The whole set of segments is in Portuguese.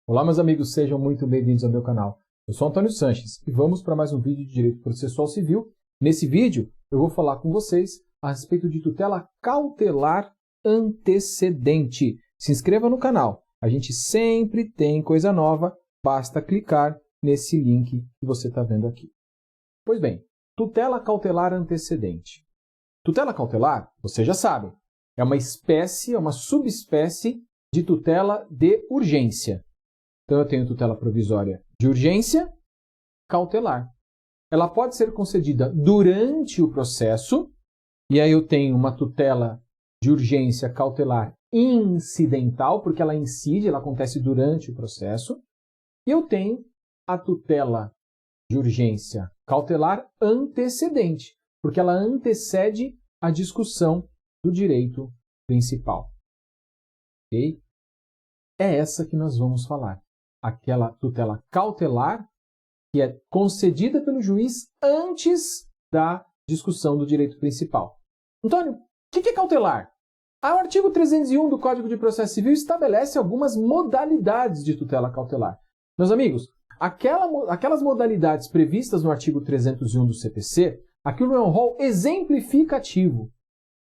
Olá, meus amigos, sejam muito bem-vindos ao meu canal. Eu sou Antônio Sanches e vamos para mais um vídeo de Direito Processual Civil. Nesse vídeo, eu vou falar com vocês a respeito de tutela cautelar antecedente. Se inscreva no canal, a gente sempre tem coisa nova, basta clicar nesse link que você está vendo aqui. Pois bem, tutela cautelar antecedente. Tutela cautelar, vocês já sabem, é uma espécie, é uma subespécie de tutela de urgência. Então, eu tenho tutela provisória de urgência cautelar. Ela pode ser concedida durante o processo, e aí eu tenho uma tutela de urgência cautelar incidental, porque ela incide, ela acontece durante o processo, e eu tenho a tutela de urgência cautelar antecedente, porque ela antecede a discussão do direito principal. Ok? É essa que nós vamos falar. Aquela tutela cautelar que é concedida pelo juiz antes da discussão do direito principal. Antônio, o que é cautelar? O artigo 301 do Código de Processo Civil estabelece algumas modalidades de tutela cautelar. Meus amigos, aquelas modalidades previstas no artigo 301 do CPC, aquilo é um rol exemplificativo.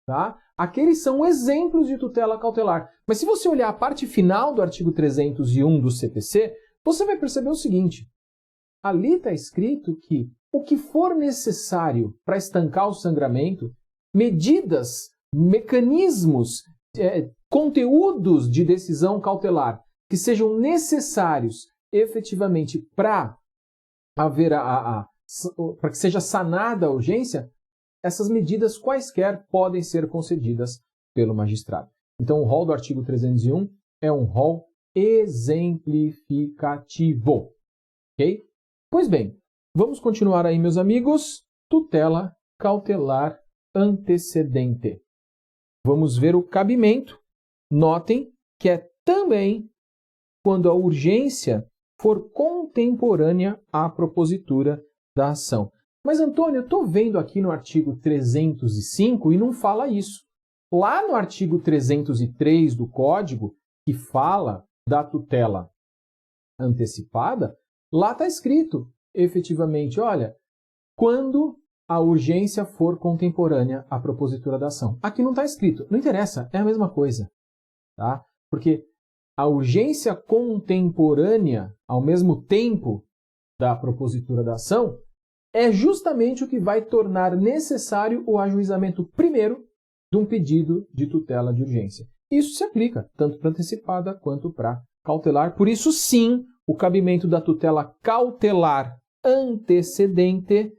Tá? Aqueles são exemplos de tutela cautelar. Mas se você olhar a parte final do artigo 301 do CPC, você vai perceber o seguinte. Ali está escrito que o que for necessário para estancar o sangramento, medidas, mecanismos, conteúdos de decisão cautelar que sejam necessários efetivamente para haver para que seja sanada a urgência, essas medidas quaisquer podem ser concedidas pelo magistrado. Então, o rol do artigo 301 é um rol exemplificativo. Ok? Pois bem, vamos continuar aí, meus amigos. Tutela cautelar antecedente. Vamos ver o cabimento. Notem que é também quando a urgência for contemporânea à propositura da ação. Mas, Antônio, eu estou vendo aqui no artigo 305 e não fala isso. Lá no artigo 303 do Código, que fala da tutela antecipada, lá está escrito, efetivamente, olha, quando a urgência for contemporânea à propositura da ação. Aqui não está escrito, não interessa, é a mesma coisa. Tá? Porque a urgência contemporânea, ao mesmo tempo da propositura da ação, é justamente o que vai tornar necessário o ajuizamento primeiro de um pedido de tutela de urgência. Isso se aplica tanto para antecipada quanto para cautelar. Por isso, sim, o cabimento da tutela cautelar antecedente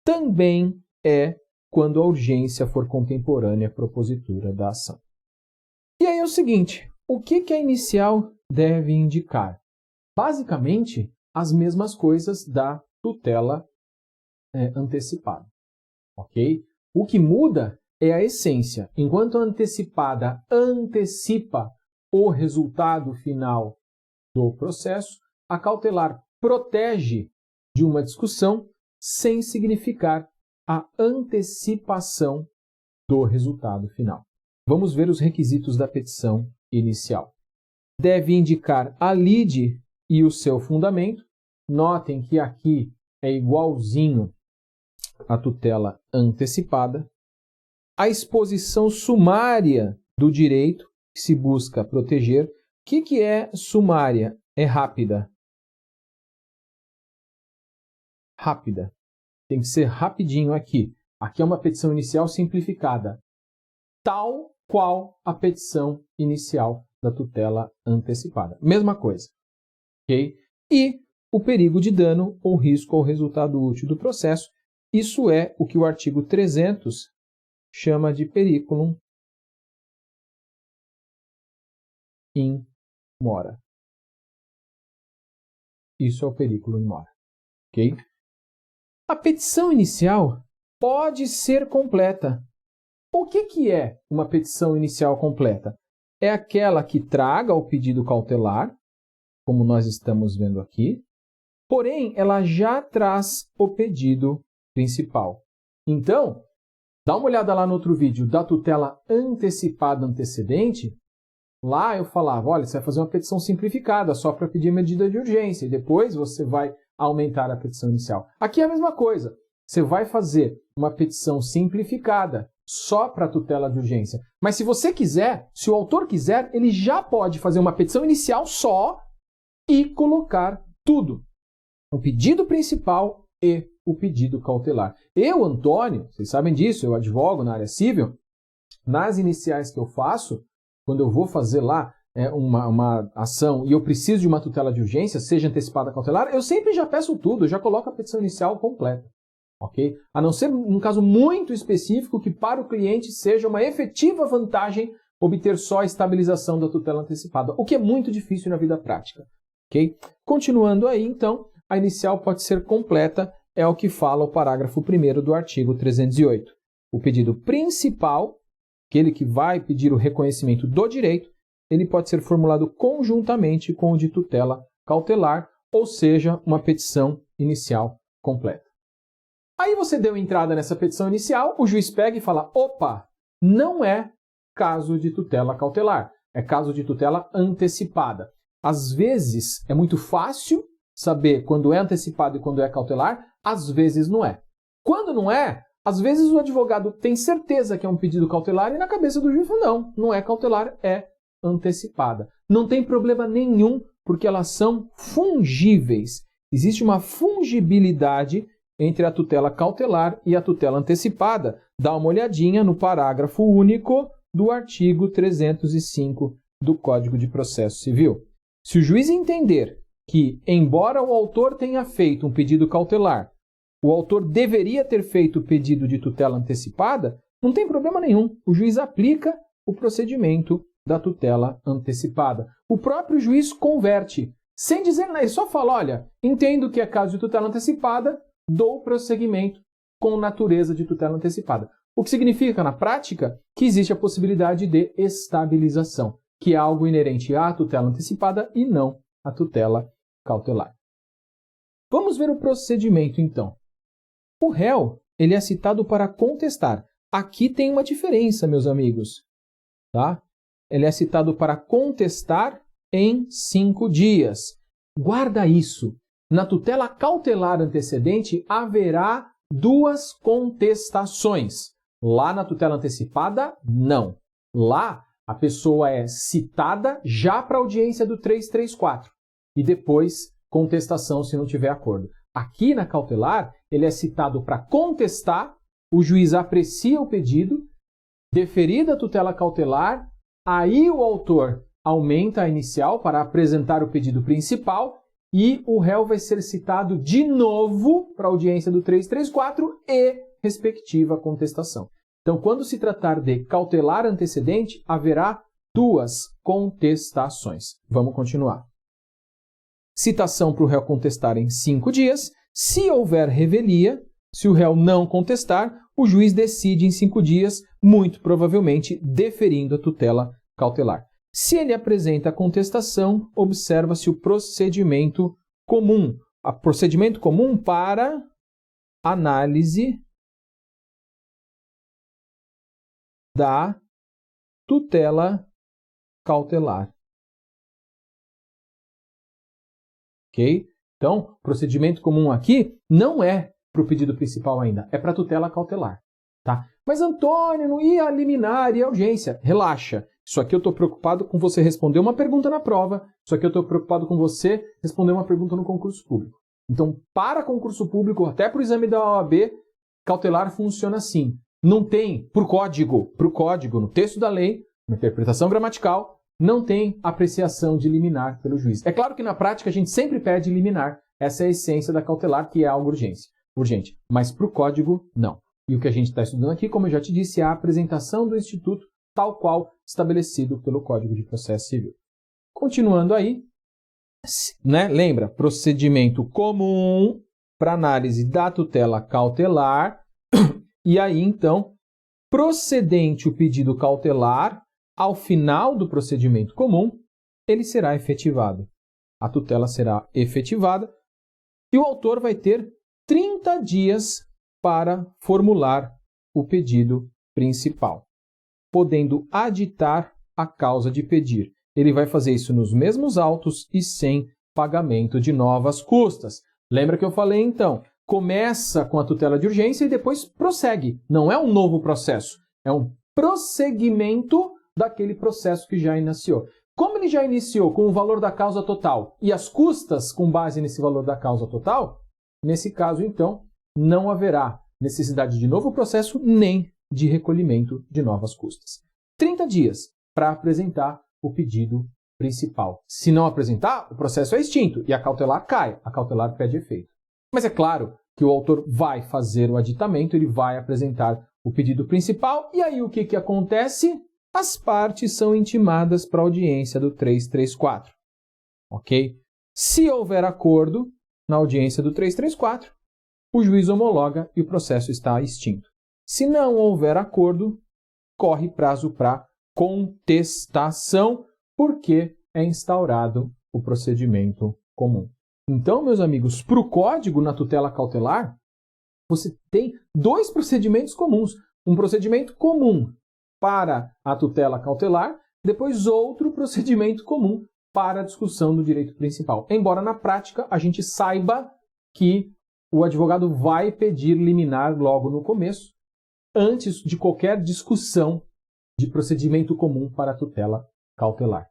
também é quando a urgência for contemporânea à propositura da ação. E aí é o seguinte, o que a inicial deve indicar? Basicamente, as mesmas coisas da tutela antecipada. Ok? O que muda é a essência. Enquanto a antecipada antecipa o resultado final do processo, a cautelar protege de uma discussão sem significar a antecipação do resultado final. Vamos ver os requisitos da petição inicial. Deve indicar a lide e o seu fundamento. Notem que aqui é igualzinho à tutela antecipada. A exposição sumária do direito que se busca proteger. O que é sumária? É rápida. Rápida. Tem que ser rapidinho aqui. Aqui é uma petição inicial simplificada, tal qual a petição inicial da tutela antecipada. Mesma coisa. Ok? E o perigo de dano ou risco ao resultado útil do processo. Isso é o que o artigo 300 chama de periculum in mora. Isso é o periculum in mora. Ok? A petição inicial pode ser completa. O que é uma petição inicial completa? É aquela que traga o pedido cautelar, como nós estamos vendo aqui, porém, ela já traz o pedido principal. Então, dá uma olhada lá no outro vídeo da tutela antecipada antecedente, Lá eu falava, olha, você vai fazer uma petição simplificada só para pedir medida de urgência e depois você vai aumentar a petição inicial. Aqui é a mesma coisa. Você vai fazer uma petição simplificada só para tutela de urgência. Mas se você quiser, se o autor quiser, ele já pode fazer uma petição inicial só e colocar tudo. O pedido principal e o pedido cautelar. Eu, Antônio, vocês sabem disso, eu advogo na área civil, nas iniciais que eu faço, quando eu vou fazer lá uma ação e eu preciso de uma tutela de urgência, seja antecipada ou cautelar, eu sempre já peço tudo, eu já coloco a petição inicial completa. Okay? A não ser um caso muito específico que para o cliente seja uma efetiva vantagem obter só a estabilização da tutela antecipada, o que é muito difícil na vida prática. Okay? Continuando aí, então, a inicial pode ser completa, é o que fala o parágrafo 1º do artigo 308. O pedido principal, aquele que vai pedir o reconhecimento do direito, ele pode ser formulado conjuntamente com o de tutela cautelar, ou seja, uma petição inicial completa. Aí você deu entrada nessa petição inicial, o juiz pega e fala, opa, não é caso de tutela cautelar, é caso de tutela antecipada. Às vezes é muito fácil saber quando é antecipado e quando é cautelar, às vezes não é. Quando não é, às vezes o advogado tem certeza que é um pedido cautelar e na cabeça do juiz fala, não é cautelar, é antecipada. Não tem problema nenhum, porque elas são fungíveis. Existe uma fungibilidade entre a tutela cautelar e a tutela antecipada. Dá uma olhadinha no parágrafo único do artigo 305 do Código de Processo Civil. Se o juiz entender que, embora o autor tenha feito um pedido cautelar, o autor deveria ter feito o pedido de tutela antecipada, não tem problema nenhum. O juiz aplica o procedimento da tutela antecipada. O próprio juiz converte, sem dizer nada, ele só fala, olha, entendo que é caso de tutela antecipada, dou prosseguimento com natureza de tutela antecipada. O que significa, na prática, que existe a possibilidade de estabilização, que é algo inerente à tutela antecipada e não à tutela cautelar. Vamos ver o procedimento, então. O réu, ele é citado para contestar. Aqui tem uma diferença, meus amigos. Tá? Ele é citado para contestar em 5 dias. Guarda isso. Na tutela cautelar antecedente, haverá 2 contestações. Lá na tutela antecipada, não. Lá, a pessoa é citada já para a audiência do 334 e depois contestação se não tiver acordo. Aqui na cautelar, ele é citado para contestar, o juiz aprecia o pedido, deferida a tutela cautelar, aí o autor aumenta a inicial para apresentar o pedido principal e o réu vai ser citado de novo para a audiência do 334 e respectiva contestação. Então, quando se tratar de cautelar antecedente, haverá 2 contestações. Vamos continuar. Citação para o réu contestar em 5 dias. Se houver revelia, se o réu não contestar, o juiz decide em 5 dias, muito provavelmente deferindo a tutela cautelar. Se ele apresenta a contestação, observa-se o procedimento comum. O procedimento comum para análise da tutela cautelar. Ok? Então, procedimento comum aqui não é para o pedido principal ainda, é para a tutela cautelar. Tá? Mas, Antônio, não ia liminar e a urgência. Relaxa. Isso aqui eu estou preocupado com você responder uma pergunta na prova. Isso aqui eu estou preocupado com você responder uma pergunta no concurso público. Então, para concurso público, até para o exame da OAB, cautelar funciona assim. Não tem, para o código, no texto da lei, na interpretação gramatical, não tem apreciação de liminar pelo juiz. É claro que na prática a gente sempre pede liminar. Essa é a essência da cautelar, que é algo urgente. Mas para o código, não. E o que a gente está estudando aqui, como eu já te disse, é a apresentação do Instituto tal qual estabelecido pelo Código de Processo Civil. Continuando aí, né? Lembra, procedimento comum para análise da tutela cautelar. E aí, então, procedente o pedido cautelar, ao final do procedimento comum, ele será efetivado. A tutela será efetivada e o autor vai ter 30 dias para formular o pedido principal, podendo aditar a causa de pedir. Ele vai fazer isso nos mesmos autos e sem pagamento de novas custas. Lembra que eu falei, então, começa com a tutela de urgência e depois prossegue. Não é um novo processo, é um prosseguimento daquele processo que já iniciou. Como ele já iniciou com o valor da causa total e as custas com base nesse valor da causa total, nesse caso, então, não haverá necessidade de novo processo nem de recolhimento de novas custas. 30 dias para apresentar o pedido principal. Se não apresentar, o processo é extinto e a cautelar cai, a cautelar perde efeito. Mas é claro que o autor vai fazer o aditamento, ele vai apresentar o pedido principal e aí o que acontece? As partes são intimadas para a audiência do 334, ok? Se houver acordo na audiência do 334, o juiz homologa e o processo está extinto. Se não houver acordo, corre prazo para contestação, porque é instaurado o procedimento comum. Então, meus amigos, para o código na tutela cautelar, você tem dois procedimentos comuns. Um procedimento comum para a tutela cautelar, depois outro procedimento comum para a discussão do direito principal. Embora na prática a gente saiba que o advogado vai pedir liminar logo no começo, antes de qualquer discussão de procedimento comum para a tutela cautelar.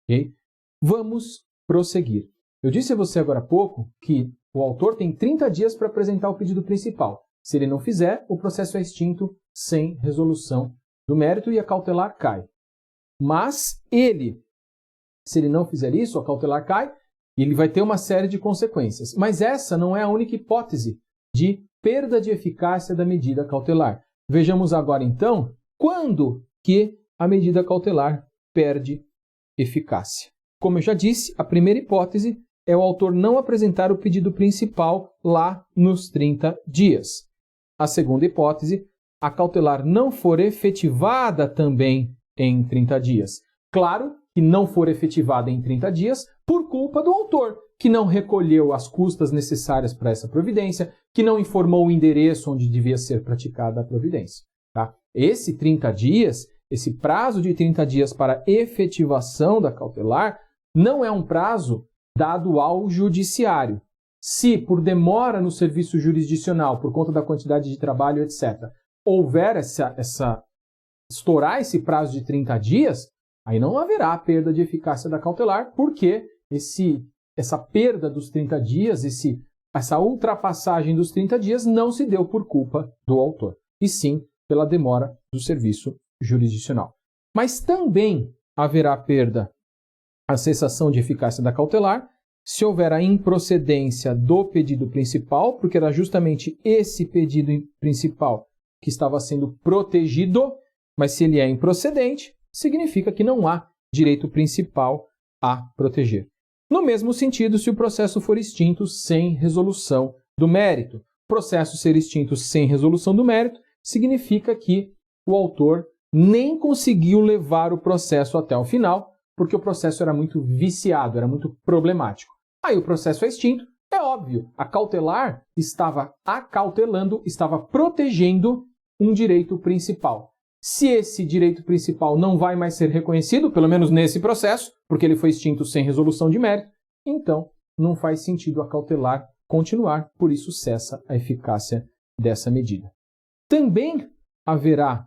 Okay? Vamos prosseguir. Eu disse a você agora há pouco que o autor tem 30 dias para apresentar o pedido principal. Se ele não fizer, o processo é extinto sem resolução do mérito e a cautelar cai. Mas se ele não fizer isso, a cautelar cai e ele vai ter uma série de consequências. Mas essa não é a única hipótese de perda de eficácia da medida cautelar. Vejamos agora, então, quando que a medida cautelar perde eficácia. Como eu já disse, a primeira hipótese é o autor não apresentar o pedido principal lá nos 30 dias. A segunda hipótese, a cautelar não for efetivada também em 30 dias. Claro que não for efetivada em 30 dias por culpa do autor, que não recolheu as custas necessárias para essa providência, que não informou o endereço onde devia ser praticada a providência. Tá? Esse 30 dias, esse prazo de 30 dias para efetivação da cautelar, não é um prazo dado ao judiciário. Se, por demora no serviço jurisdicional, por conta da quantidade de trabalho, etc., houver estourar esse prazo de 30 dias, aí não haverá perda de eficácia da cautelar, porque essa perda dos 30 dias, essa ultrapassagem dos 30 dias não se deu por culpa do autor, e sim pela demora do serviço jurisdicional. Mas também haverá perda, a cessação de eficácia da cautelar, se houver a improcedência do pedido principal, porque era justamente esse pedido principal que estava sendo protegido, mas se ele é improcedente, significa que não há direito principal a proteger. No mesmo sentido, se o processo for extinto sem resolução do mérito. Processo ser extinto sem resolução do mérito significa que o autor nem conseguiu levar o processo até o final, porque o processo era muito viciado, era muito problemático. Aí o processo é extinto, é óbvio, a cautelar estava acautelando, estava protegendo um direito principal. Se esse direito principal não vai mais ser reconhecido, pelo menos nesse processo, porque ele foi extinto sem resolução de mérito, então não faz sentido a cautelar continuar, por isso cessa a eficácia dessa medida. Também haverá,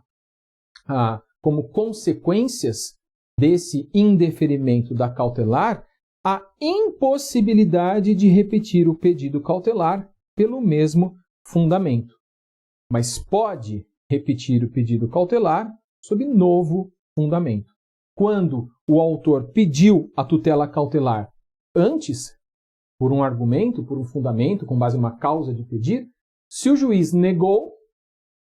como consequências desse indeferimento da cautelar, a impossibilidade de repetir o pedido cautelar pelo mesmo fundamento. Mas pode repetir o pedido cautelar sob novo fundamento. Quando o autor pediu a tutela cautelar antes, por um argumento, por um fundamento, com base em uma causa de pedir, se o juiz negou,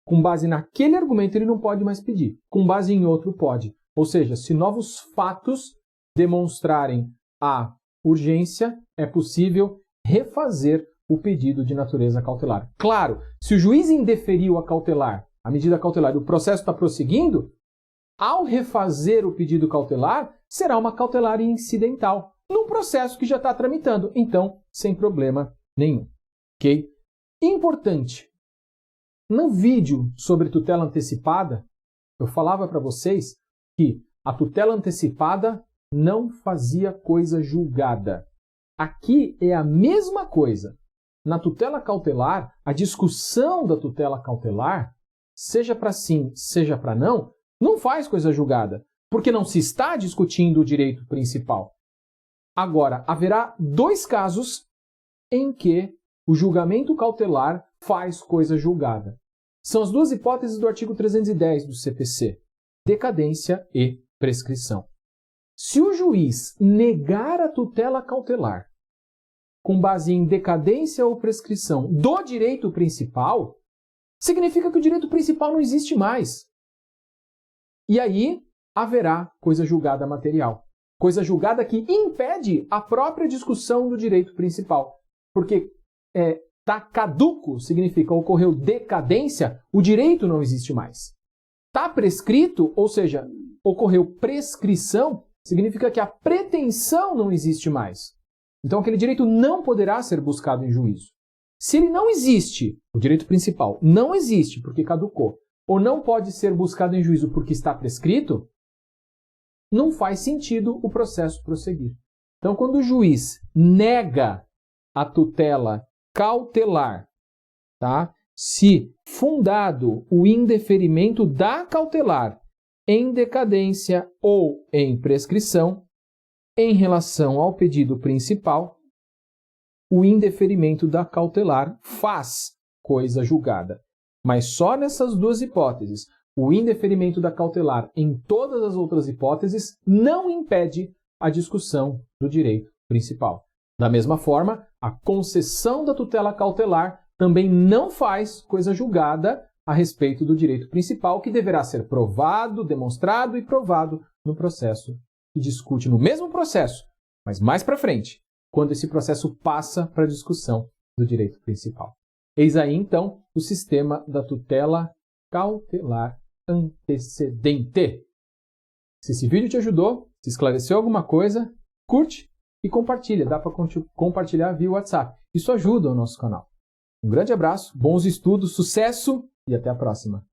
com base naquele argumento ele não pode mais pedir, com base em outro pode. Ou seja, se novos fatos demonstrarem a urgência, é possível refazer o pedido de natureza cautelar. Claro, se o juiz indeferiu a medida cautelar e o processo está prosseguindo, ao refazer o pedido cautelar, será uma cautelar incidental, num processo que já está tramitando, então, sem problema nenhum. Ok? Importante, no vídeo sobre tutela antecipada, eu falava para vocês que A tutela antecipada não fazia coisa julgada. Aqui é a mesma coisa. Na tutela cautelar, a discussão da tutela cautelar, seja para sim, seja para não faz coisa julgada, porque não se está discutindo o direito principal. Agora, haverá dois casos em que o julgamento cautelar faz coisa julgada. São as duas hipóteses do artigo 310 do CPC, decadência e prescrição. Se o juiz negar a tutela cautelar com base em decadência ou prescrição do direito principal, significa que o direito principal não existe mais. E aí haverá coisa julgada material. Coisa julgada que impede a própria discussão do direito principal. Porque tá caduco significa ocorreu decadência, o direito não existe mais. Tá prescrito, ou seja, ocorreu prescrição, significa que a pretensão não existe mais. Então aquele direito não poderá ser buscado em juízo. Se ele não existe, o direito principal não existe porque caducou, ou não pode ser buscado em juízo porque está prescrito, não faz sentido o processo prosseguir. Então quando o juiz nega a tutela cautelar, tá? Se fundado o indeferimento da cautelar em decadência ou em prescrição, em relação ao pedido principal, o indeferimento da cautelar faz coisa julgada. Mas só nessas duas hipóteses, o indeferimento da cautelar em todas as outras hipóteses não impede a discussão do direito principal. Da mesma forma, a concessão da tutela cautelar também não faz coisa julgada a respeito do direito principal, que deverá ser provado, demonstrado e provado no processo que discute no mesmo processo, mas mais para frente, quando esse processo passa para a discussão do direito principal. Eis aí, então, o sistema da tutela cautelar antecedente. Se esse vídeo te ajudou, se esclareceu alguma coisa, curte e compartilha. Dá para compartilhar via WhatsApp. Isso ajuda o nosso canal. Um grande abraço, bons estudos, sucesso e até a próxima.